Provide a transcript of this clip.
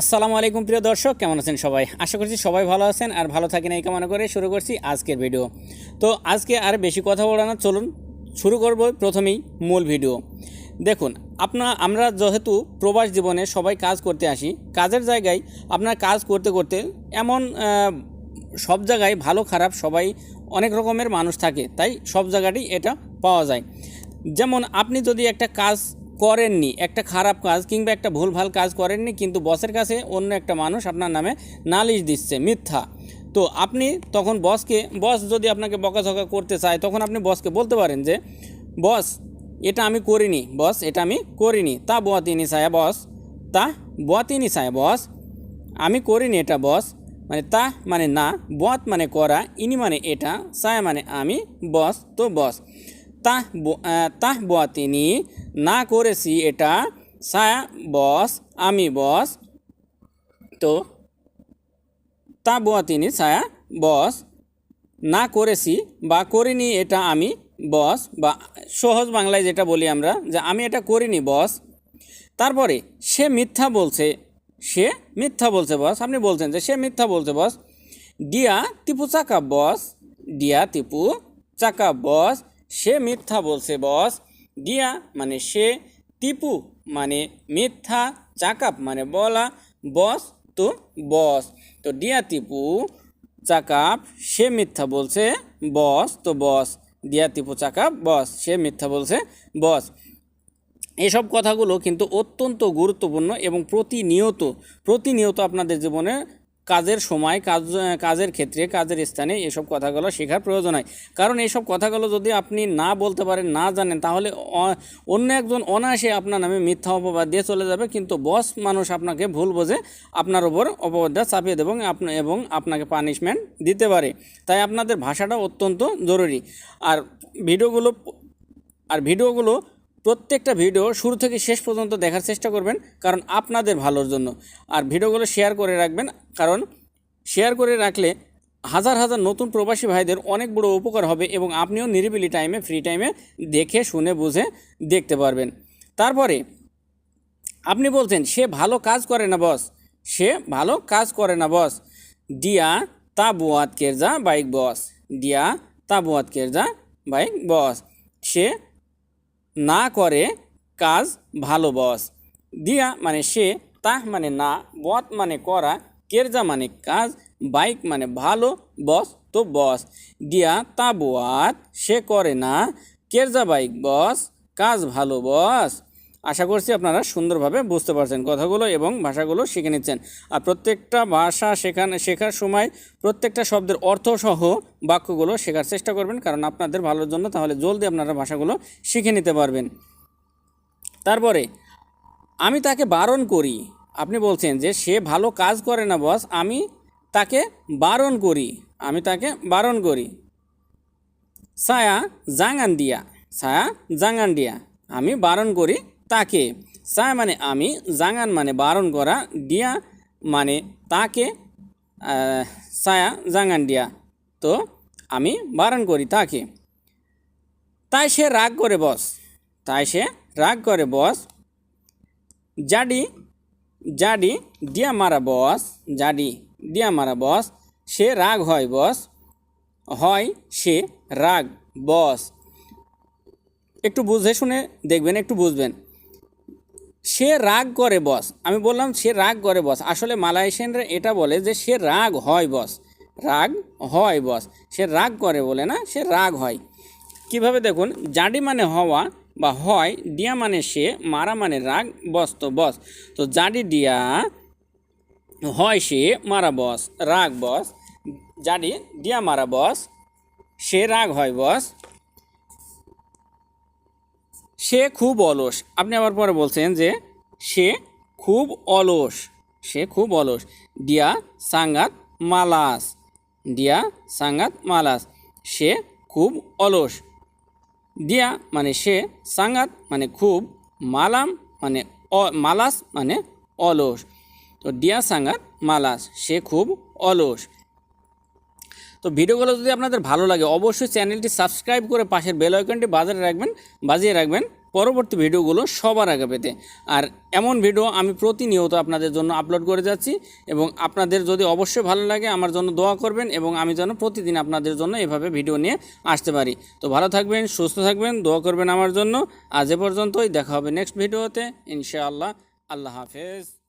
আসসালামু আলাইকুম প্রিয় দর্শক, কেমন আছেন সবাই? আশা করছি সবাই ভালো আছেন আর ভালো থাকেন এই কামনা করে শুরু করছি আজকের ভিডিও। তো আজকে আর বেশি কথা বলা না, চলুন শুরু করব প্রথমেই মূল ভিডিও। দেখুন, আমরা যেহেতু প্রবাস জীবনে সবাই কাজ করতে আসি, কাজের জায়গায় আপনার কাজ করতে করতে এমন সব জায়গায় ভালো খারাপ সবাই অনেক রকমের মানুষ থাকে, তাই সব জায়গাতেই এটা পাওয়া যায়। যেমন আপনি যদি একটা কাজ করেননি, একটা খারাপ কাজ কিংবা একটা ভুলভাল কাজ করেননি, কিন্তু বসের কাছে অন্য একটা মানুষ আপনার নামে নালিশ দিচ্ছে মিথ্যা, তো আপনি তখন বস যদি আপনাকে বকাঝকা করতে চায়, তখন আপনি বসকে বলতে পারেন যে বস এটা আমি করিনি, বস এটা আমি করিনি, তা বুয়াতিনি সায়া বস, তা বুয়াতিনি সায়া বস, আমি করিনি এটা বস, মানে তা মানে না, বুয়াত মানে করা, ইনি মানে এটা, সায়া মানে আমি, বস তো বস, তাহ বুয়াতিনি না করেছি এটা, সায়া বস আমি বস, তো তা বুয়াতিনি সায়া বস, না করেছি বা করিনি এটা আমি বস, বা সহজ বাংলায় যেটা বলি আমরা যে আমি এটা করিনি বস। তারপরে সে মিথ্যা বলছে, সে মিথ্যা বলছে বস, আপনি বলছেন যে সে মিথ্যা বলছে বস। ডিয়া টিপু চাকা বস, ডিয়া টিপু চাকা বস, সে মিথ্যা বলছে বস। ডিয়া মানে সে, টিপু মানে মিথ্যা, চাকাপ মানে বলা, বস তো বস। তো ডিয়া টিপু চাকাপ সে মিথ্যা বলছে বস তো বস, ডিয়া টিপু চাকাপ বস সে মিথ্যা বলছে বস। এসব কথাগুলো কিন্তু অত্যন্ত গুরুত্বপূর্ণ এবং প্রতিনিয়ত আপনাদের জীবনে কাজের সময় কাজের ক্ষেত্রে কাজের স্থানে এসব কথাগুলো শেখার প্রয়োজন হয়। কারণ এইসব কথাগুলো যদি আপনি না বলতে পারেন, না জানেন, তাহলে অন্য একজন অনায়াসে আপনার নামে মিথ্যা অপবাদ দিয়ে চলে যাবে, কিন্তু বস মানুষ আপনাকে ভুল বোঝে আপনার ওপর অপবাদটা চাপিয়ে দেবে এবং আপনাকে পানিশমেন্ট দিতে পারে। তাই আপনাদের ভাষাটা অত্যন্ত জরুরি। আর ভিডিওগুলো প্রত্যেকটা ভিডিও শুরু থেকে শেষ পর্যন্ত দেখার চেষ্টা করবেন, কারণ আপনাদের ভালোর জন্য। আর ভিডিওগুলো শেয়ার করে রাখবেন, কারণ শেয়ার করে রাখলে হাজার হাজার নতুন প্রবাসী ভাইদের অনেক বড় উপকার হবে এবং আপনিও নিরিবিলি টাইমে ফ্রি টাইমে দেখে শুনে বুঝে দেখতে পারবেন। তারপরে আপনি বলছেন সে ভালো কাজ করে না বস, সে ভালো কাজ করে না বস। ডিয়া তা বুয়াত কেরজা বাইক বস, ডিয়া তা বুয়াত কেরজা বাইক বস, সে না করে কাজ ভালো বস। দিয়া মানে সে, তাহ মানে না, বত মানে করা, কেরজা মানে কাজ, বাইক মানে ভালো, বস তো বস। দিয়া তা বোয়াত সে করে না, কেরজা বাইক বস কাজ ভালো বস। আশা করছি আপনারা সুন্দরভাবে বুঝতে পারছেন কথাগুলো এবং ভাষাগুলো শিখে নিচ্ছেন। আর প্রত্যেকটা ভাষা শেখার সময় প্রত্যেকটা শব্দের অর্থসহ বাক্যগুলো শেখার চেষ্টা করবেন, কারণ আপনাদের ভালোর জন্য, তাহলে জলদি আপনারা ভাষাগুলো শিখে নিতে পারবেন। তারপরে আমি তাকে বারণ করি, আপনি বলছেন যে সে ভালো কাজ করে না বস, আমি তাকে বারণ করি, আমি তাকে বারণ করি। সায়া জাঙ্গান দিয়া, সায়া জাঙ্গান দিয়া, আমি বারণ করি তাকে। সায়া মানে আমি, জাঙ্গান মানে বারণ করা, দিয়া মানে তাকে, সায়া জাঙ্গান দিয়া, তো আমি বারণ করি তাকে। তাই সে রাগ করে বস, তাই সে রাগ করে বস। জাডি জাডি দিয়া মারা বস, জাডি দিয়া মারা বস, সে রাগ হয় বস, হয় সে রাগ বস। একটু বুঝে শুনে দেখবেন, একটু বুঝবেন। সে রাগ করে বস, আমি বললাম সে রাগ করে বস, আসলে মালয়েশিয়ানরা এটা বলে যে সে রাগ হয় বস, রাগ হয় বস, সে রাগ করে বলে না, সে রাগ হয়। কিভাবে দেখুন, জাডি মানে হওয়া বা হয়, ডিয়া মানে সে, মারা মানে রাগ, বস তো বস। তো জাডি ডিয়া হয় সে, মারা বস, রাগ বস। জাডি ডিয়া মারা বস, সে রাগ হয় বস। সে খুব অলস, আপনি আবার পরে বলছেন যে সে খুব অলস, সে খুব অলস। ডিয়া সাঙ্গাত মালাস, ডিয়া সাঙ্গাত মালাস, সে খুব অলস। ডিয়া মানে সে, সাঙ্গাত মানে খুব, মালাম মানে মালাস মানে অলস। তো ডিয়া সাঙ্গাত মালাস, সে খুব অলস। তো ভিডিওগুলো যদি আপনাদের ভালো লাগে অবশ্যই চ্যানেলটি সাবস্ক্রাইব করে পাশের বেল আইকনটি বাজিয়ে রাখবেন পরবর্তী ভিডিওগুলো সবার আগে পেতে। আর এমন ভিডিও আমি প্রতিনিয়ত আপনাদের জন্য আপলোড করে যাচ্ছি এবং আপনাদের যদি অবশ্যই ভালো লাগে আমার জন্য দোয়া করবেন এবং আমি যেন প্রতিদিন আপনাদের জন্য এভাবে ভিডিও নিয়ে আসতে পারি। তো ভালো থাকবেন, সুস্থ থাকবেন, দোয়া করবেন আমার জন্য। আজ এ পর্যন্তই, দেখা হবে নেক্সট ভিডিওতে ইনশাআল্লাহ। আল্লাহ হাফেজ।